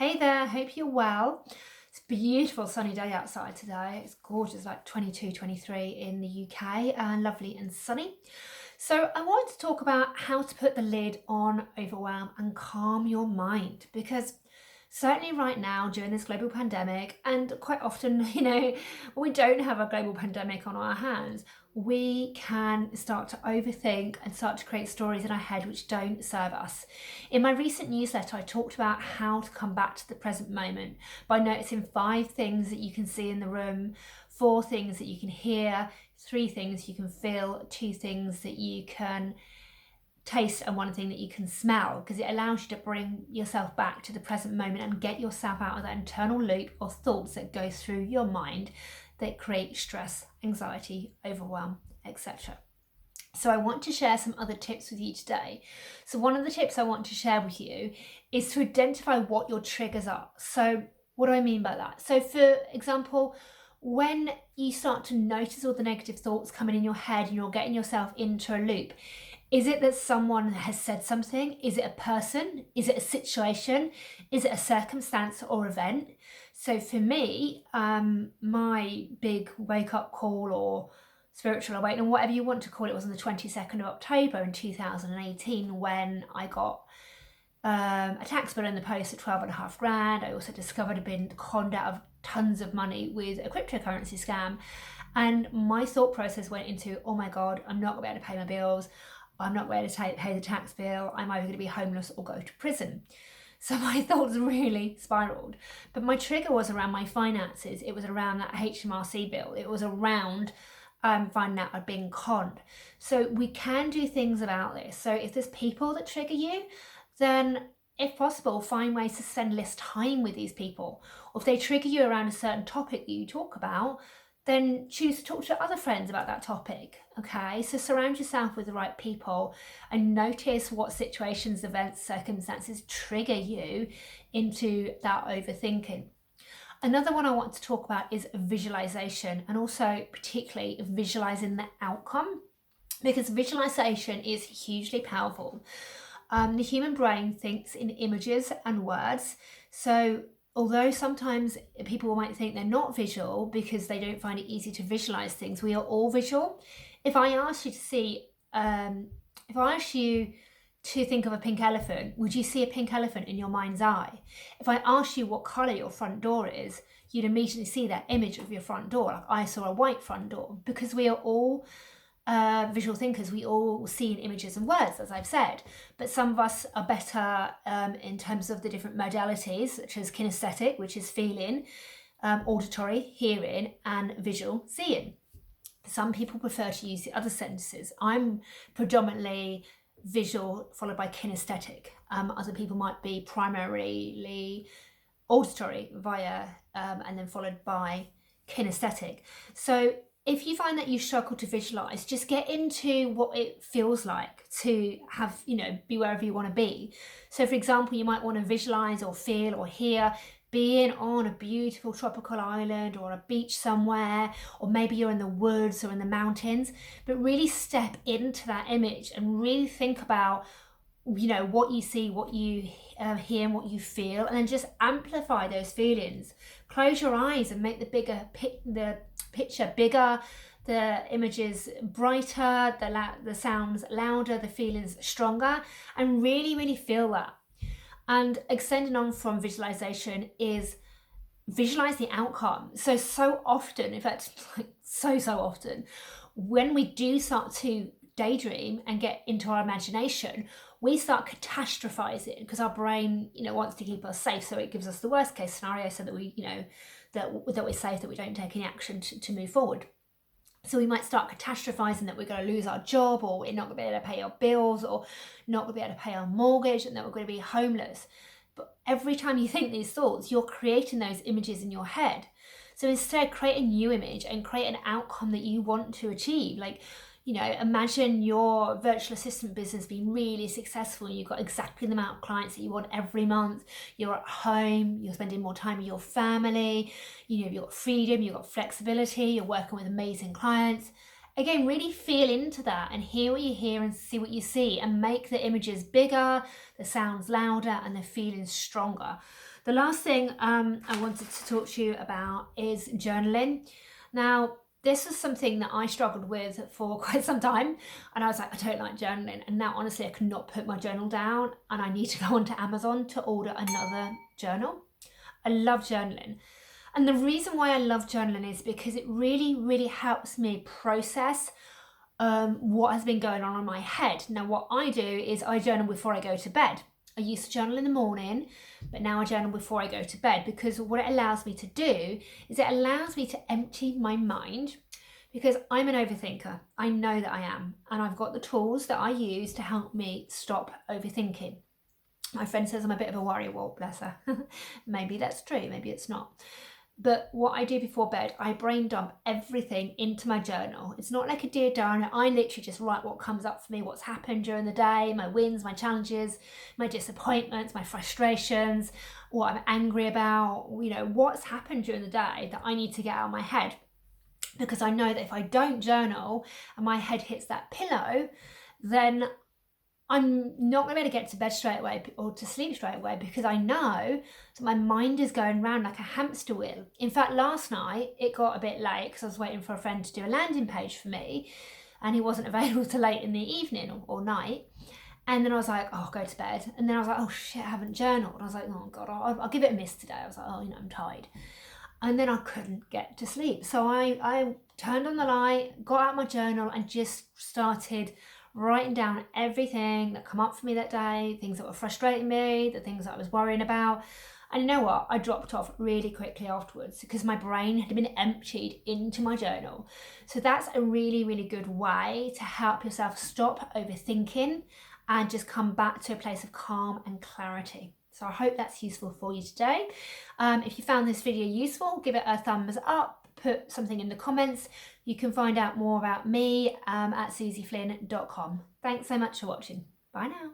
Hey there, hope you're well. It's a beautiful sunny day outside today. It's gorgeous, like 22, 23 in the UK, and lovely and sunny. So I wanted to talk about how to put the lid on overwhelm and calm your mind, because certainly right now during this global pandemic, and quite often, when we don't have a global pandemic on our hands, we can start to overthink and start to create stories in our head which don't serve us. In my recent newsletter, I talked about how to come back to the present moment by noticing 5 things that you can see in the room, 4 things that you can hear, 3 things you can feel, 2 things that you can taste, and 1 thing that you can smell, because it allows you to bring yourself back to the present moment and get yourself out of that internal loop of thoughts that go through your mind that create stress, anxiety, overwhelm, etc. So I want to share some other tips with you today. So one of the tips I want to share with you is to identify what your triggers are. So what do I mean by that? So for example, when you start to notice all the negative thoughts coming in your head and you're getting yourself into a loop, is it that someone has said something? Is it a person? Is it a situation? Is it a circumstance or event? So for me, my big wake-up call or spiritual awakening, whatever you want to call it, was on the 22nd of October in 2018 when I got a tax bill in the post at 12.5 grand. I also discovered I'd been conned out of tons of money with a cryptocurrency scam. And my thought process went into, oh my God, I'm not going to be able to pay my bills. I'm not going to pay the tax bill. I'm either going to be homeless or go to prison. So my thoughts really spiraled. But my trigger was around my finances. It was around that HMRC bill. It was around finding out I'd been conned. So we can do things about this. So if there's people that trigger you, then if possible, find ways to spend less time with these people. Or if they trigger you around a certain topic that you talk about, then choose to talk to other friends about that topic. Okay, so surround yourself with the right people and notice what situations, events, circumstances trigger you into that overthinking. Another one I want to talk about is visualization, and also particularly visualizing the outcome, because visualization is hugely powerful. The human brain thinks in images and words. So although sometimes people might think they're not visual because they don't find it easy to visualize things, we are all visual. If I asked you to think of a pink elephant, would you see a pink elephant in your mind's eye? If I asked you what color your front door is, you'd immediately see that image of your front door. Like I saw a white front door, because we are all visual thinkers. We all see in images and words, as I've said, but some of us are better in terms of the different modalities, such as kinesthetic, which is feeling, auditory, hearing, and visual, seeing. Some people prefer to use the other senses. I'm predominantly visual followed by kinesthetic. Other people might be primarily auditory via and then followed by kinesthetic. So if you find that you struggle to visualize, just get into what it feels like to have, be wherever you want to be. So for example, you might want to visualize or feel or hear being on a beautiful tropical island or a beach somewhere, or maybe you're in the woods or in the mountains, but really step into that image and really think about what you see, what you hear, and what you feel, and then just amplify those feelings. Close your eyes and make the picture bigger, the images brighter, the sounds louder, the feelings stronger, and really feel that. And extending on from visualization is visualize the outcome. So often, in fact, so often, when we do start to daydream and get into our imagination, we start catastrophizing because our brain, wants to keep us safe. So it gives us the worst case scenario so that we, that we're safe, that we don't take any action to move forward. So we might start catastrophizing that we're going to lose our job, or we're not going to be able to pay our bills, or not going to be able to pay our mortgage, and that we're going to be homeless. But every time you think these thoughts, you're creating those images in your head. So instead, create a new image and create an outcome that you want to achieve. Like, imagine your virtual assistant business being really successful. You've got exactly the amount of clients that you want every month. You're at home, you're spending more time with your family, you've got freedom, you've got flexibility, you're working with amazing clients. Again, really feel into that and hear what you hear and see what you see, and make the images bigger, the sounds louder, and the feelings stronger. The last thing I wanted to talk to you about is journaling. Now, this was something that I struggled with for quite some time, and I was like, I don't like journaling. And now, honestly, I could not put my journal down, and I need to go onto Amazon to order another journal. I love journaling. And the reason why I love journaling is because it really, really helps me process what has been going on in my head. Now, what I do is I journal before I go to bed. I used to journal in the morning, but now I journal before I go to bed, because what it allows me to do is it allows me to empty my mind, because I'm an overthinker. I know that I am, and I've got the tools that I use to help me stop overthinking. My friend says I'm a bit of a worrywart, bless her. Maybe that's true, maybe it's not. But what I do before bed, I brain dump everything into my journal. It's not like a Dear Diary. I literally just write what comes up for me, what's happened during the day, my wins, my challenges, my disappointments, my frustrations, what I'm angry about, what's happened during the day that I need to get out of my head. Because I know that if I don't journal and my head hits that pillow, then I'm not going to be able to get to bed straight away or to sleep straight away, because I know that my mind is going round like a hamster wheel. In fact, last night it got a bit late because I was waiting for a friend to do a landing page for me, and he wasn't available till late in the evening or night. And then I was like, oh, I'll go to bed. And then I was like, oh shit, I haven't journaled. And I was like, oh God, I'll give it a miss today. I was like, oh, I'm tired. And then I couldn't get to sleep. So I turned on the light, got out my journal, and just started writing down everything that come up for me that day, things that were frustrating me, the things that I was worrying about. And you know what? I dropped off really quickly afterwards because my brain had been emptied into my journal. So that's a really, really good way to help yourself stop overthinking and just come back to a place of calm and clarity. So I hope that's useful for you today. If you found this video useful, give it a thumbs up. Put something in the comments. You can find out more about me at susieflynn.com. Thanks so much for watching. Bye now.